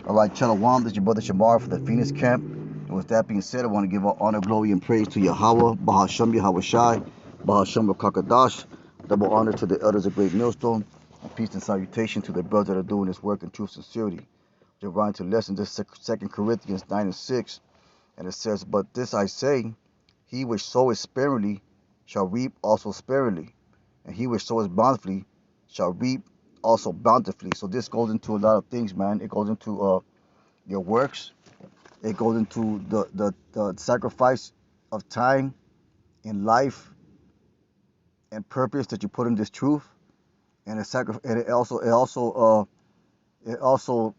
All right, Shalom, this is your brother Shamar for the Phoenix Camp. And with that being said, I want to give all honor, glory, and praise to Yahweh, Bahashem Yahweh Shai, Bahashem Kakadash. Double honor to the elders of Great Millstone, and peace and salutation to the brothers that are doing this work in true sincerity. We're writing to lesson this 2 Corinthians 9 and 6, and it says, "But this I say, he which soweth sparingly shall reap also sparingly, and he which soweth bountifully shall reap also bountifully." So this goes into a lot of things, man. It goes into your works. It goes into the sacrifice of time and life and purpose that you put in this truth, and it also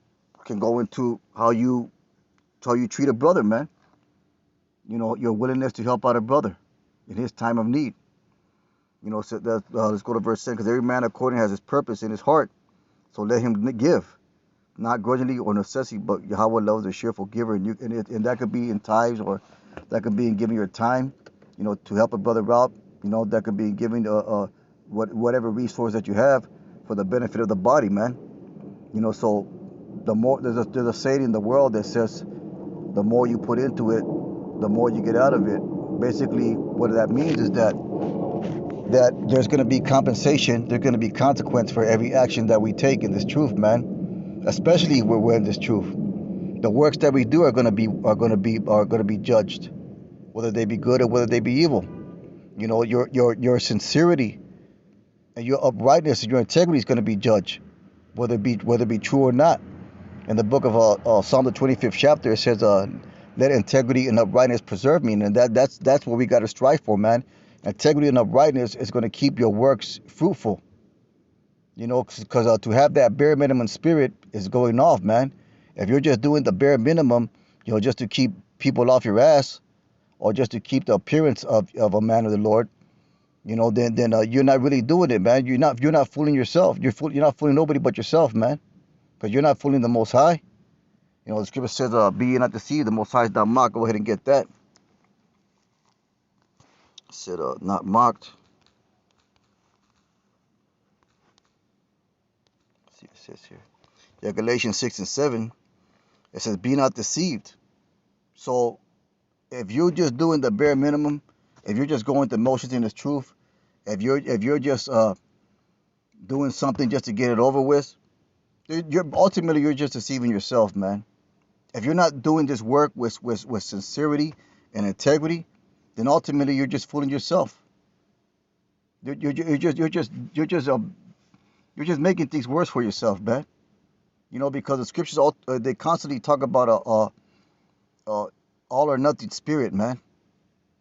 can go into how you treat a brother, man. You know, your willingness to help out a brother in his time of need. You know, so that, let's go to verse 10. Because every man according has his purpose in his heart, so let him give, not grudgingly or necessity, but Yahweh loves a cheerful giver. And that could be in tithes, or that could be in giving your time, you know, to help a brother out. You know, that could be giving whatever resource that you have for the benefit of the body, man. You know, so the more there's a saying in the world that says, the more you put into it, the more you get out of it. Basically, what that means is that there's going to be compensation, there's going to be consequence for every action that we take in this truth, man. Especially when we're in this truth, the works that we do are going to be judged, whether they be good or whether they be evil. You know, your sincerity and your uprightness and your integrity is going to be judged, whether it be true or not. In the book of Psalm the 25th chapter, it says, "Let integrity and uprightness preserve me," and that's what we got to strive for, man. Integrity and uprightness is going to keep your works fruitful. You know, because to have that bare minimum spirit is going off, man. If you're just doing the bare minimum, you know, just to keep people off your ass, or just to keep the appearance of a man of the Lord, you know, then you're not really doing it, man. You're not fooling yourself. You're not fooling nobody but yourself, man. Because you're not fooling the Most High. You know, the scripture says, "Be ye not deceived, the Most High is not mocked." Go ahead and get that. It said, "Not mocked." Let's see what it says here. Yeah, Galatians 6 and 7. It says, "Be not deceived." So, if you're just doing the bare minimum, if you're just going through motions in this truth, if you're just doing something just to get it over with, you're just deceiving yourself, man. If you're not doing this work with sincerity and integrity, then ultimately you're just fooling yourself. You're just making things worse for yourself, man. You know, because the scriptures they constantly talk about all or nothing spirit, man.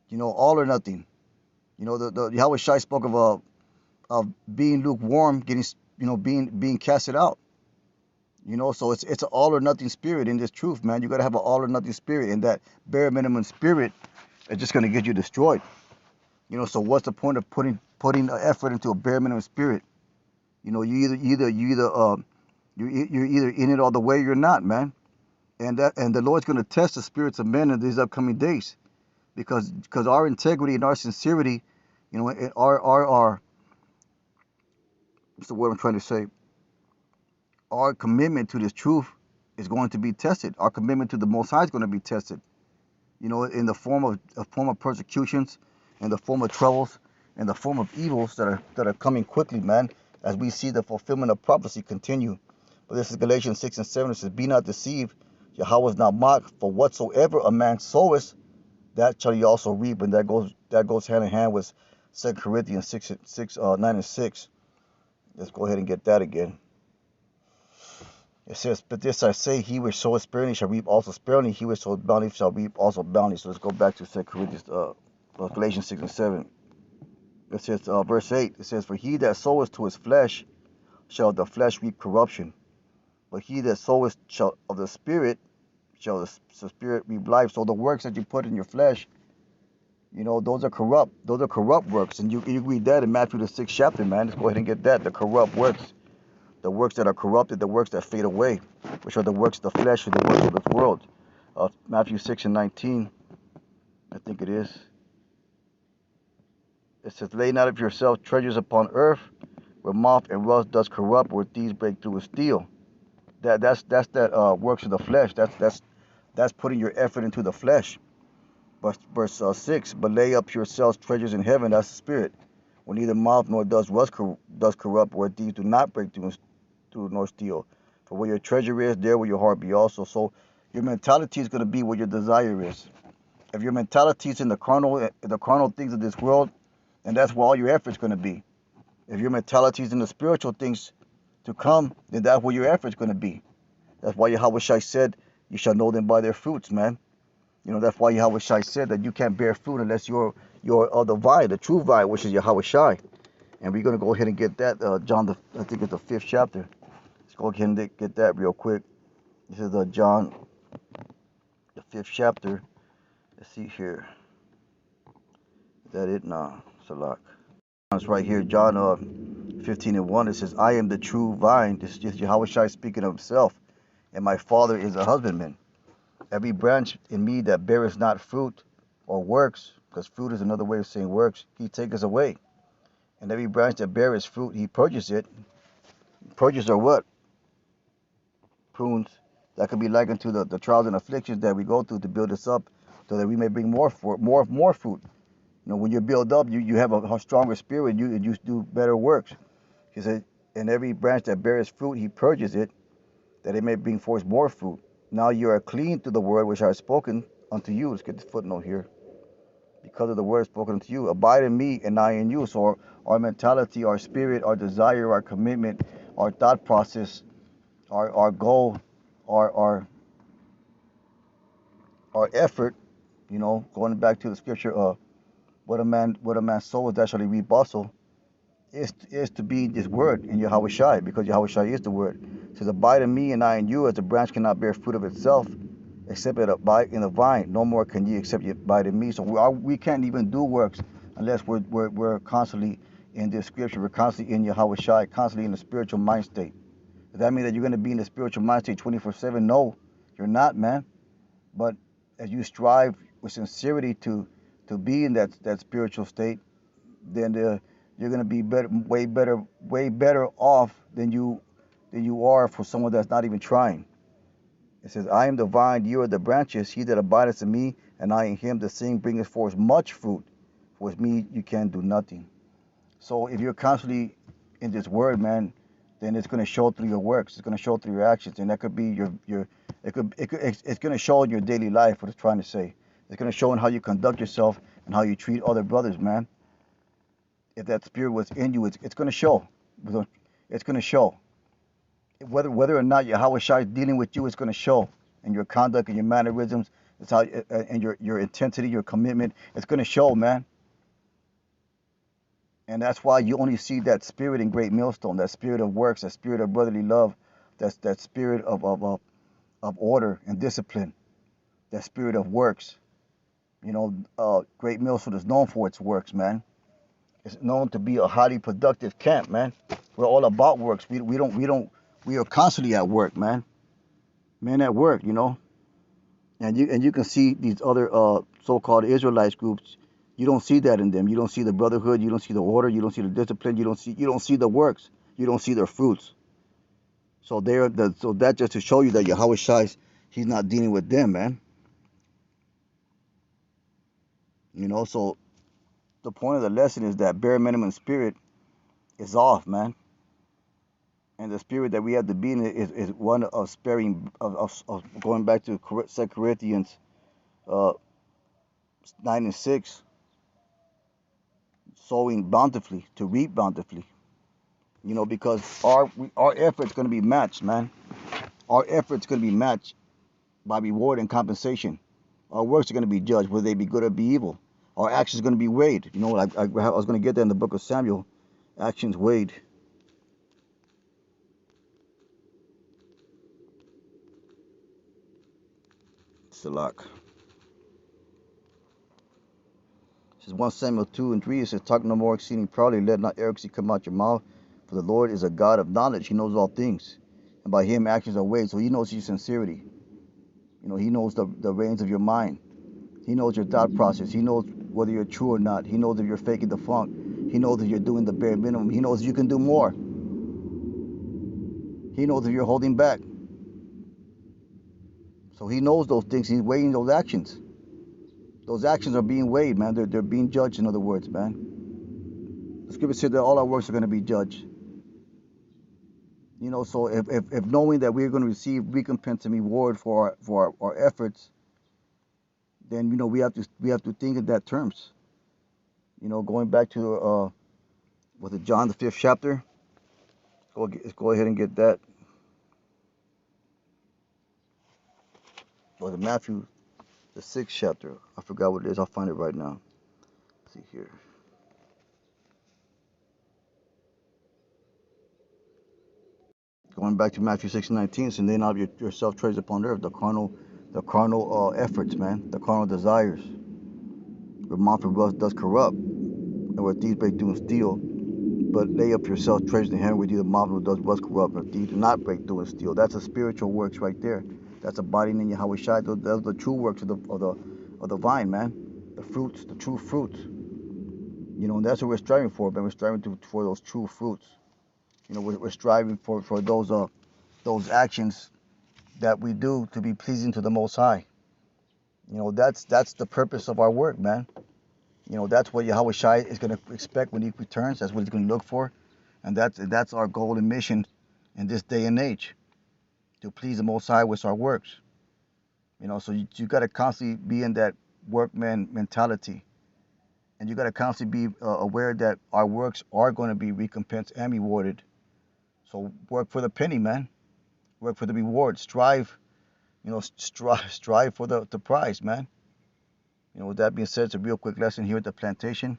You know, all or nothing. You know, the Yahweh Shai spoke of being lukewarm, being casted out. You know, so it's an all or nothing spirit in this truth, man. You gotta have an all or nothing spirit, and that bare minimum spirit is just gonna get you destroyed. You know, so what's the point of putting effort into a bare minimum spirit? You know, you're either in it all the way or you're not, man. And the Lord's gonna test the spirits of men in these upcoming days, because our integrity and our sincerity, you know, our what's the word I'm trying to say? Our commitment to this truth is going to be tested. Our commitment to the Most High is going to be tested. You know, in the form of persecutions, in the form of troubles, in the form of evils that are coming quickly, man, as we see the fulfillment of prophecy continue. But this is Galatians 6 and 7. It says, "Be not deceived, Yahweh is not mocked, for whatsoever a man soweth, that shall he also reap." And that goes hand in hand with 2 Corinthians 9 and 6. Let's go ahead and get that again. It says, "But this I say, he which soweth sparingly shall reap also sparingly, he which soweth bountifully shall reap also bountifully." So let's go back to 2 Corinthians, Galatians 6 and 7. It says, verse 8, it says, "For he that soweth to his flesh shall of the flesh reap corruption, but he that soweth of the Spirit shall the Spirit reap life." So the works that you put in your flesh, you know, those are corrupt. Those are corrupt works. And you read that in Matthew the 6th chapter, man. Let's go ahead and get that. The corrupt works. The works that are corrupted, the works that fade away, which are the works of the flesh and the works of this world. Matthew 6 and 19, I think it is. It says, "Lay not up yourselves treasures upon earth, where moth and rust does corrupt, where thieves break through and steal." That's that works of the flesh. That's putting your effort into the flesh. But verse 6, but lay up yourselves treasures in heaven, that's the spirit, where neither moth nor does corrupt, where thieves do not break through nor steal. For where your treasure is, there will your heart be also. So your mentality is going to be where your desire is. If your mentality is in the carnal things of this world, then that's where all your effort is going to be. If your mentality is in the spiritual things to come, then that's where your effort is going to be. That's why Yahweh Shai said, you shall know them by their fruits, man. You know, that's why Yahweh Shai said that you can't bear fruit unless you're of the vine, the true vine, which is Yahweh Shai. And we're going to go ahead and get that, John, I think it's the 5th chapter. Let's go ahead and get that real quick. This is John, the 5th chapter. Let's see here. Is that it? Nah, Salak. It's right here, John 15:1. It says, I am the true vine. This is just Yahweh Shai speaking of himself. And my Father is a husbandman. Every branch in me that beareth not fruit or works, because fruit is another way of saying works, he taketh away. And every branch that beareth fruit, he purges it. Purges are what? Prunes. That could be likened to the trials and afflictions that we go through to build us up, so that we may bring more fruit. You know, when you build up, you have a stronger spirit. You do better works. He said, and every branch that beareth fruit, he purges it, that it may bring forth more fruit. Now you are clean through the word which I have spoken unto you. Let's get this footnote here. Because of the word spoken unto you, abide in me and I in you. So our mentality, our spirit, our desire, our commitment, our thought process, our goal, our our effort, you know, going back to the scripture, what a man sows, that shall he reap also, is to be this word in Yahweh Shai, because Yahweh Shai is the word. It says, abide in me and I in you, as the branch cannot bear fruit of itself, except it abide in the vine. No more can ye except ye abide in me. So we can't even do works unless we're constantly in this scripture. We're constantly in Yahweh Shai, constantly in the spiritual mind state. Does that mean that you're going to be in the spiritual mind state 24/7? No, you're not, man. But as you strive with sincerity to be in that spiritual state, then you're going to be way better off than you are for someone that's not even trying. It says, I am the vine, you are the branches. He that abideth in me, and I in him, the same bringeth forth much fruit. For with me you can do nothing. So if you're constantly in this word, man, then it's going to show through your works. It's going to show through your actions, and that could be it's going to show in your daily life. What it's trying to say, it's going to show in how you conduct yourself and how you treat other brothers, man. If that spirit was in you, it's going to show. It's going to show. Whether or not Yahweh Shai is dealing with you, it's going to show in your conduct and your mannerisms. It's how and your intensity, your commitment. It's going to show, man. And that's why you only see that spirit in Great Millstone, that spirit of works, that spirit of brotherly love, that spirit of order and discipline, that spirit of works. You know, Great Millstone is known for its works, man. It's known to be a highly productive camp, man. We're all about works. We are constantly at work, man. Men at work, you know. And you can see these other so-called Israelites groups. You don't see that in them. You don't see the brotherhood. You don't see the order. You don't see the discipline. You don't see the works. You don't see their fruits. So so that just to show you that Yahweh Shai, he's not dealing with them, man. You know. So the point of the lesson is that bare minimum spirit is off, man. And the spirit that we have to be in is one of sparing, of going back to 2 Corinthians uh, 9 and 6, sowing bountifully to reap bountifully. You know, because our effort's going to be matched, man. Our effort's going to be matched by reward and compensation. Our works are going to be judged, whether they be good or be evil. Our actions are going to be weighed. You know, I was going to get that in the book of Samuel. Actions weighed. Salak. It says 1 Samuel 2 and 3. It says, talk no more exceeding proudly, let not arrogancy come out your mouth, for the Lord is a God of knowledge. He knows all things, and by him actions are weighed. So he knows your sincerity. You know, he knows the reins of your mind. He knows your thought process. He knows whether you're true or not. He knows if you're faking the funk. He knows if you're doing the bare minimum. He knows you can do more. He knows if you're holding back. So he knows those things. He's weighing those actions. Those actions are being weighed, man. They're being judged, in other words, man. The scripture said that all our works are going to be judged. You know, so if knowing that we're going to receive recompense and reward for our efforts, then we have to think in that terms. You know, going back to was it John the 5th chapter? Let's go ahead and get that. Or the Matthew the 6th chapter. I forgot what it is. I'll find it right now. Let's see here. Going back to Matthew 6:19, so lay not yourself treasures upon earth, the carnal efforts, man, the carnal desires. Where moth and rust does corrupt, and where thieves break through and steal. But lay up yourself treasures in heaven, where neither moth nor does rust corrupt, and thieves do not break through and steal. That's a spiritual works right there. That's abiding in Yahweh Shai. Those are the true works of the vine, man. The fruits, the true fruits. You know, and that's what we're striving for, man. We're striving for those true fruits. You know, we're striving for those actions that we do to be pleasing to the Most High. You know, that's the purpose of our work, man. You know, that's what Yahweh Shai is going to expect when he returns. That's what he's going to look for. And that's our goal and mission in this day and age, to please the Most High with our works. You know, so you got to constantly be in that workman mentality. And you got to constantly be aware that our works are going to be recompensed and rewarded. So work for the penny, man. Work for the reward. Strive, strive for the prize, man. You know, with that being said, it's a real quick lesson here at the plantation.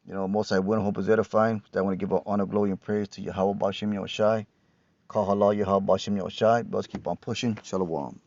You know, most I win, hope is edifying. I want to give honor, glory, and praise to Yahweh Bashem Yahushai. Call halal Yahweh Bashem Yahushai. Let's keep on pushing. Shalom.